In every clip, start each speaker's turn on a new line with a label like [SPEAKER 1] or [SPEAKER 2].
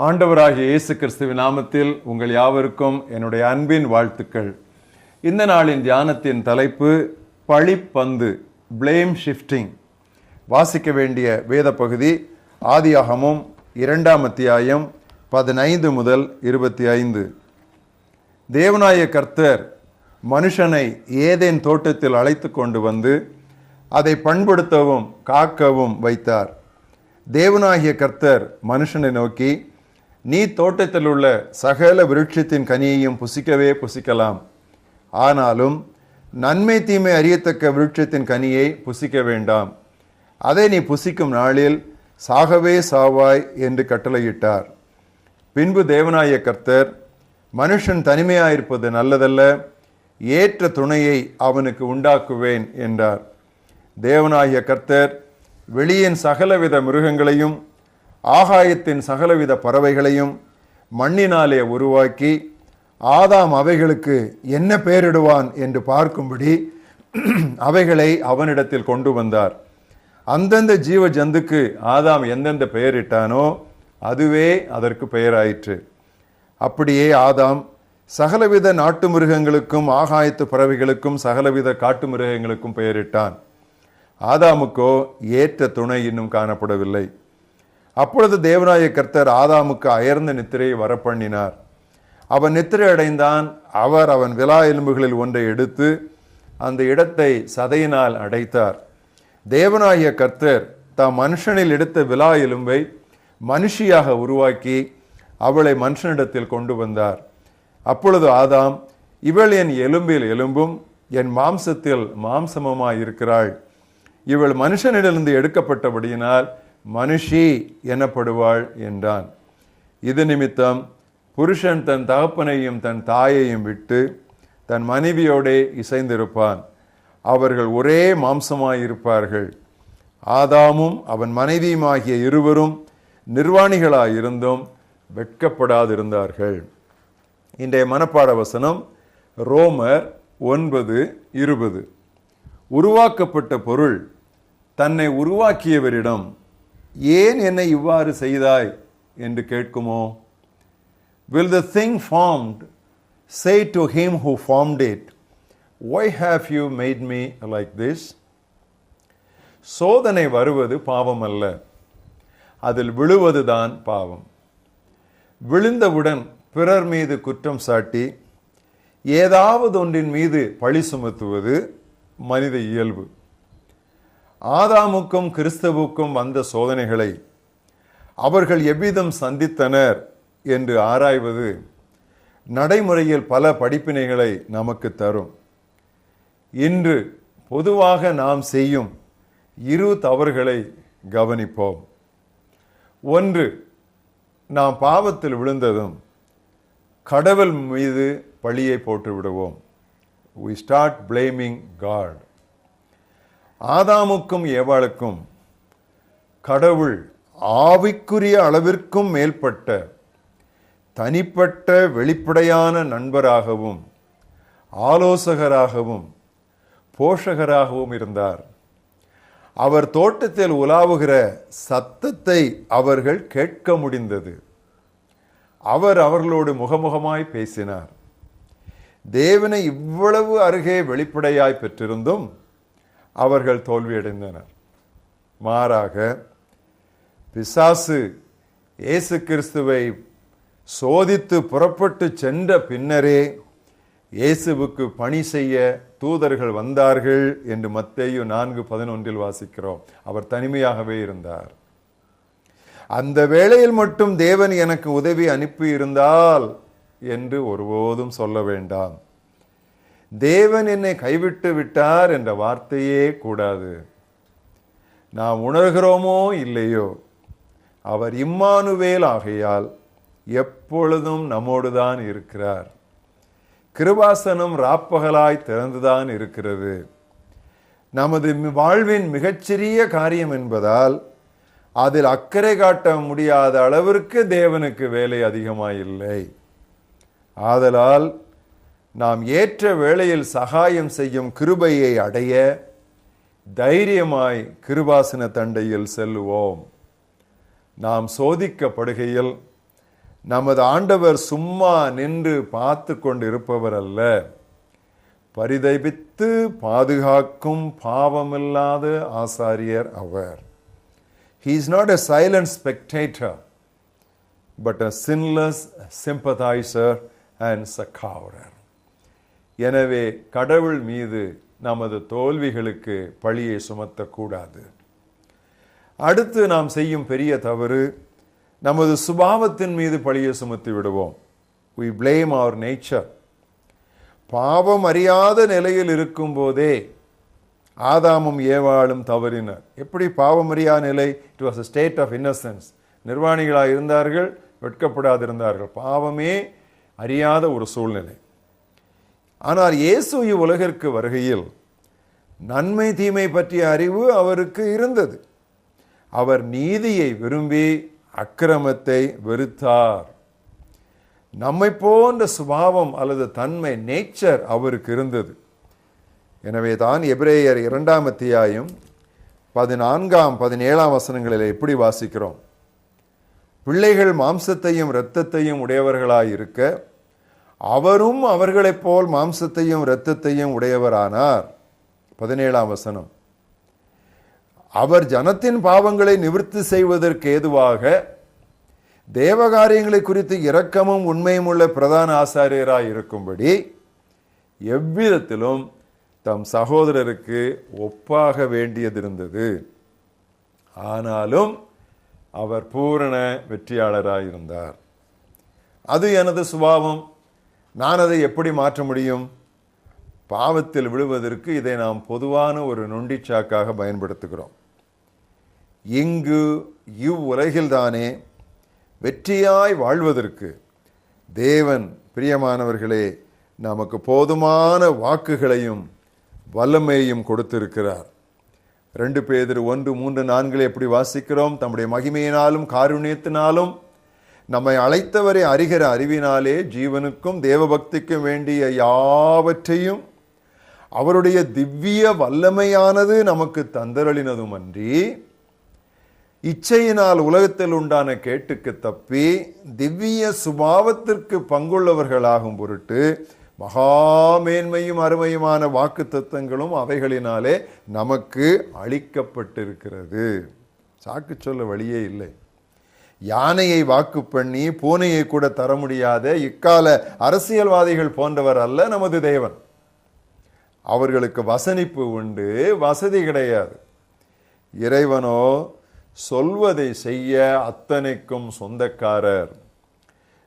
[SPEAKER 1] ஆண்டவராகிய இயேசு கிறிஸ்துவின் நாமத்தில் உங்கள் யாவருக்கும் என்னுடைய அன்பின் வாழ்த்துக்கள். இந்த நாளின் தியானத்தின் தலைப்பு பழிப்பந்து, பிளேம் ஷிஃப்டிங். வாசிக்க வேண்டிய வேத பகுதி ஆதியாகமம் 2ஆம் அத்தியாயம் 15 முதல் 25. தேவனாய கர்த்தர் மனுஷனை ஏதேன் தோட்டத்தில் அழைத்து கொண்டு வந்து அதை பண்படுத்தவும் காக்கவும் வைத்தார். தேவனாகிய கர்த்தர் மனுஷனை நோக்கி, நீ தோட்டத்தில் உள்ள சகல விருட்சத்தின் கனியையும் புசிக்கவே புசிக்கலாம், ஆனாலும் நன்மை தீமை அறியத்தக்க விருட்சத்தின் கனியை புசிக்க வேண்டாம். அதை நீ புசிக்கும் நாளில் சாகவே சாவாய் என்று கட்டளையிட்டார். பின்பு தேவனாய கர்த்தர், மனுஷன் தனிமையாயிருப்பது நல்லதல்ல, ஏற்ற துணையை அவனுக்கு உண்டாக்குவேன் என்றார். தேவனாகிய கர்த்தர் வெளியின் சகலவித மிருகங்களையும் ஆகாயத்தின் சகலவித பறவைகளையும் மண்ணினாலே உருவாக்கி, ஆதாம் அவைகளுக்கு என்ன பெயரிடுவான் என்று பார்க்கும்படி அவைகளை அவனிடத்தில் கொண்டு வந்தார். அந்தந்த ஜீவ ஜந்துக்கு ஆதாம் எந்தெந்த பெயரிட்டானோ அதுவே அதற்கு பெயராயிற்று. அப்படியே ஆதாம் சகலவித நாட்டு மிருகங்களுக்கும் ஆகாயத்து பறவைகளுக்கும் சகலவித காட்டு மிருகங்களுக்கும் பெயரிட்டான். ஆதாமுக்கோ ஏற்ற துணை இன்னும் காணப்படவில்லை. அப்பொழுது தேவனாய கர்த்தர் ஆதாமுக்கு அயர்ந்த நித்திரையை வரப்பண்ணினார். அவன் நித்திரை அடைந்தான். அவர் அவன் விலா எலும்புகளில் ஒன்றை எடுத்து அந்த இடத்தை சதையினால் அடைத்தார். தேவனாகிய கர்த்தர் தாம் மனுஷனில் எடுத்த விலா எலும்பை மனுஷியாக உருவாக்கி அவளை மனுஷனிடத்தில் கொண்டு வந்தார். அப்பொழுது ஆதாம், இவள் என் எலும்பில் எலும்பும் என் மாம்சத்தில் மாம்சமுமாய் இருக்கிறாள். இவள் மனுஷனிடமிருந்து எடுக்கப்பட்டபடியினால் மனுஷி எனப்படுவாள் என்றான். இது நிமித்தம் புருஷன் தன் தகப்பனையும் தன் தாயையும் விட்டு தன் மனைவியோடே இசைந்திருப்பான், அவர்கள் ஒரே மாம்சமாயிருப்பார்கள். ஆதாமும் அவன் மனைவியுமாகிய இருவரும் நிர்வாணிகளாயிருந்தும் வெட்கப்படாதிருந்தார்கள். இன்றைய மனப்பாட வசனம் ரோமர் 9:20. உருவாக்கப்பட்ட பொருள் தன்னை உருவாக்கியவரிடம், ஏன் என்னை இவ்வாறு செய்தாய் என்று கேட்குமோ? Will the thing formed say to him who formed it, why have you made me like this? சோதனை வருவது பாவம் அல்ல, அதில் விழுவதுதான் பாவம். விழுந்தவுடன் பிறர் மீது குற்றம் சாட்டி ஏதாவது ஒன்றின் மீது பழி சுமத்துவது மனித இயல்பு. ஆதாமுக்கும் கிறிஸ்துவுக்கும் வந்த சோதனைகளை அவர்கள் எவ்விதம் சந்தித்தனர் என்று ஆராய்வது நடைமுறையில் பல படிப்பினைகளை நமக்கு தரும். இன்று பொதுவாக நாம் செய்யும் இரு தவறுகளை கவனிப்போம். ஒன்று, நாம் பாவத்தில் விழுந்ததும் கடவுள் மீது பழியை போட்டு விடுவோம். We start blaming God. ஆதாமுக்கும் ஏவாளுக்கும் கடவுள் ஆவிக்குரிய அளவிற்கும் மேல்பட்ட தனிப்பட்ட வெளிப்படையான நண்பராகவும் ஆலோசகராகவும் போஷகராகவும் இருந்தார். அவர் தோட்டத்தில் உலாவுகிற சத்தத்தை அவர்கள் கேட்க முடிந்தது. அவர் அவர்களோடு முகமுகமாய் பேசினார். தேவனை இவ்வளவு அருகே வெளிப்படையாய் பெற்றிருந்தும் அவர்கள் தோல்வியடைந்தனர். மாறாக பிசாசு இயேசு கிறிஸ்துவை சோதித்து புறப்பட்டு சென்ற பின்னரே இயேசுவுக்கு பணி செய்ய தூதர்கள் வந்தார்கள் என்று மத்தேயு 4:11 வாசிக்கிறோம். அவர் தனிமையாகவே இருந்தார். அந்த வேளையில் மட்டும் தேவன் எனக்கு உதவி அனுப்பி இருந்தால் என்று ஒருபோதும் சொல்ல வேண்டாம். தேவன் என்னை கைவிட்டு விட்டார் என்ற வார்த்தையே கூடாது. நாம் உணர்கிறோமோ இல்லையோ, அவர் இம்மானுவேல் ஆகையால் எப்பொழுதும் நம்மோடுதான் இருக்கிறார். கிருபாசனம் ராப்பகலாய் திறந்துதான் இருக்கிறது. நமது வாழ்வின் மிகச்சிறிய காரியம் என்பதால் அதில் அக்கறை காட்ட முடியாத அளவிற்கு தேவனுக்கு வேலை அதிகமாயில்லை. ஆதலால் நாம் ஏற்ற வேளையில் சகாயம் செய்யும் கிருபையை அடைய தைரியமாய் கிருபாசன தண்டையில் செல்லுவோம். நாம் சோதிக்கப்படுகையில் நமது ஆண்டவர் சும்மா நின்று பார்த்து கொண்டு இருப்பவர் அல்ல, பரிதபித்து பாதுகாக்கும் பாவமில்லாத ஆசாரியர் அவர். He is not a silent spectator, but a sinless sympathizer and succorer. எனவே கடவுள் மீது நமது தோல்விகளுக்கு பழியை சுமத்தக்கூடாது. அடுத்து நாம் செய்யும் பெரிய தவறு, நமது சுபாவத்தின் மீது பழியை சுமத்தி விடுவோம். We blame our nature. பாவம் அறியாத நிலையில் இருக்கும் போதே ஆதாமும் ஏவாளும் தவறினர். எப்படி பாவம் அறியா நிலை? It was a state of innocence. நிர்வாணிகளாக இருந்தார்கள், வெட்கப்படாதிருந்தார்கள். பாவமே அறியாத ஒரு சூழ்நிலை. ஆனால் இயேசு இவ்வுலகிற்கு வருகையில் நன்மை தீமை பற்றிய அறிவு அவருக்கு இருந்தது. அவர் நீதியை விரும்பி அக்கிரமத்தை வெறுத்தார். நம்மை போன்ற சுபாவம் அல்லது தன்மை, நேச்சர் அவருக்கு இருந்தது. எனவே தான் எபிரேயர் 2ஆம் அத்தியாயம் 14, 17 வசனங்களில் எப்படி வாசிக்கிறோம்? பிள்ளைகள் மாம்சத்தையும் இரத்தத்தையும் உடையவர்களாயிருக்க அவரும் அவர்களைப் போல் மாம்சத்தையும் இரத்தத்தையும் உடையவரானார். 17ஆம் வசனம். அவர் ஜனத்தின் பாவங்களை நிவர்த்தி செய்வதற்கு ஏதுவாக தேவகாரியங்களை குறித்து இரக்கமும் உண்மையும் உள்ள பிரதான ஆசாரியராய் இருக்கும்படி எவ்விதத்திலும் தம் சகோதரருக்கு ஒப்பாக வேண்டியதிருந்தது. ஆனாலும் அவர் பூரண வெற்றியாளராயிருந்தார். அது எனது சுபாவம். நான் அதை எப்படி மாற்ற முடியும்? பாவத்தில் விழுவதற்கு இதை நாம் பொதுவான ஒரு நொண்டிச்சாக்காக பயன்படுத்துகிறோம். இங்கு இவ்வுலகில்தானே வெற்றியாய் வாழ்வதற்கு தேவன், பிரியமானவர்களே, நமக்கு போதுமான வாக்குகளையும் வல்லமையையும் கொடுத்திருக்கிறார். 2 பேதுரு 1, 3, 4 எப்படி வாசிக்கிறோம்? தம்முடைய மகிமையினாலும் காருண்யத்தினாலும் நம்மை அழைத்தவரை அறிகிற அறிவினாலே ஜீவனுக்கும் தேவபக்திக்கும் வேண்டிய யாவற்றையும் அவருடைய திவ்ய வல்லமையானது நமக்கு தந்தரளினதும் அன்றி இச்சையினால் உலகத்தில் உண்டான கேட்டுக்கு தப்பி திவ்ய சுபாவத்திற்கு பங்குள்ளவர்களாகும் பொருட்டு மகாமேன்மையும் அருமையுமான வாக்கு தத்தங்களும் அவைகளினாலே நமக்கு அளிக்கப்பட்டிருக்கிறது. சாக்கு சொல்ல வழியே இல்லை. யானையை வாக்கு பண்ணி பூனையை கூட தர முடியாத இக்கால அரசியல்வாதிகள் போன்றவர் அல்ல நமது தேவன். அவர்களுக்கு வசனிப்பு உண்டு, வசதி கிடையாது. இறைவனோ சொல்வதை செய்ய அத்தனைக்கும் சொந்தக்காரர்.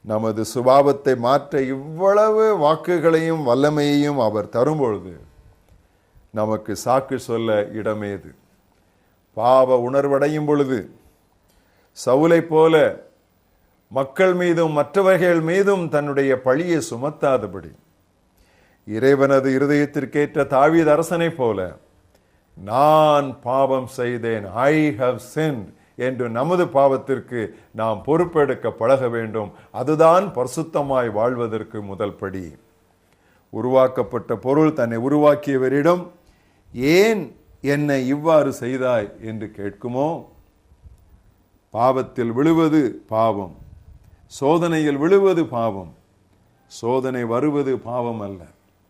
[SPEAKER 1] நமது சுபாவத்தை மாற்ற இவ்வளவு வாக்குகளையும் வல்லமையையும் அவர் தரும்பொழுது நமக்கு சாக்கு சொல்ல இடமேது? பாவ உணர்வடையும் பொழுது சவுலை போல மக்கள் மீதும் மற்றவர்கள் மீதும் தன்னுடைய பழியை சுமத்தாதபடி இறைவனது இருதயத்திற்கேற்ற தாவீது அரசனை போல நான் பாவம் செய்தேன், ஐ ஹவ் sinned என்று நமது பாவத்திற்கு நாம் பொறுப்பெடுக்க பழக வேண்டும். அதுதான் பரிசுத்தமாய் வாழ்வதற்கு முதல் படி. உருவாக்கப்பட்ட பொருள் தன்னை உருவாக்கியவரிடம் ஏன் என்னை இவ்வாறு செய்தாய் என்று கேட்குமோ? பாவத்தில் விழுவது பாவம், சோதனையில் விழுவது பாவம். சோதனை வருவது பாவம் அல்ல.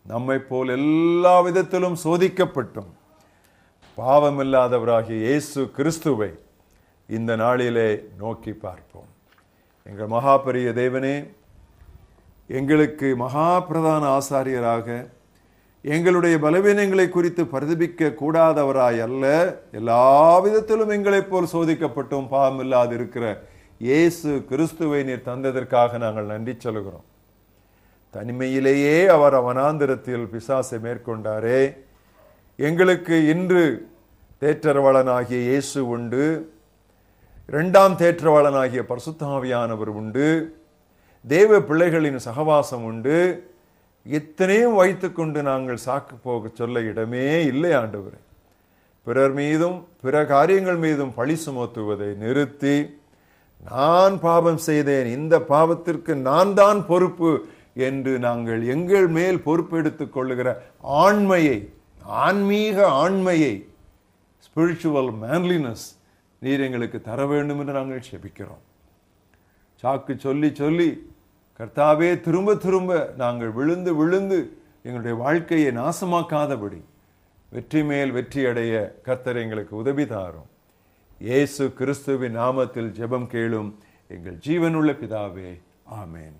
[SPEAKER 1] நம்மை போல் எல்லா விதத்திலும் சோதிக்கப்பட்டும் பாவமில்லாதவராகிய இயேசு கிறிஸ்துவை இந்த நாளிலே நோக்கி பார்ப்போம். எங்கள் மகா பெரிய தேவனே, எங்களுக்கு மகா பிரதான ஆசாரியராக எங்களுடைய பலவீனங்களை குறித்து பரிதபிக்க கூடாதவராய் அல்ல, எல்லா விதத்திலும் எங்களைப் போல் சோதிக்கப்பட்டும் பாவமில்லாது இருக்கிற இயேசு கிறிஸ்துவை நீர் தந்ததற்காக நாங்கள் நன்றி சொல்கிறோம். தனிமையிலேயே அவர் வனாந்திரத்தில் பிசாசை மேற்கொண்டாரே, எங்களுக்கு இன்று தேற்றரவாளனாகிய இயேசு உண்டு, 2ஆம் தேற்றவாளனாகிய பரிசுத்த ஆவியானவர் உண்டு, தேவ பிள்ளைகளின் சகவாசம் உண்டு. இத்தனையும் வைத்துக்கொண்டு நாங்கள் சாக்கு போக சொல்ல இடமே இல்லை ஆண்டவரே. பிறர் மீதும் பிற காரியங்கள் மீதும் பழி சுமத்துவதை நிறுத்தி, நான் பாவம் செய்தேன், இந்த பாவத்திற்கு நான் தான் பொறுப்பு என்று நாங்கள் எங்கள் மேல் பொறுப்பெடுத்துக் கொள்ளுகிற ஆண்மையை, ஆன்மீக ஆண்மையை, ஸ்பிரிச்சுவல் மேன்லினஸ் நீர் எங்களுக்கு தர வேண்டும் என்று நாங்கள் செபிக்கிறோம். சாக்கு சொல்லி சொல்லி கர்த்தாவே திரும்ப திரும்ப நாங்கள் விழுந்து விழுந்து எங்களுடைய வாழ்க்கையை நாசமாக்காதபடி வெற்றி மேல் வெற்றி அடைய கர்த்தர் எங்களுக்கு உதவி தாரும். இயேசு கிறிஸ்துவின் நாமத்தில் ஜெபம் கேளும் எங்கள் ஜீவனுள்ள பிதாவே, ஆமென்.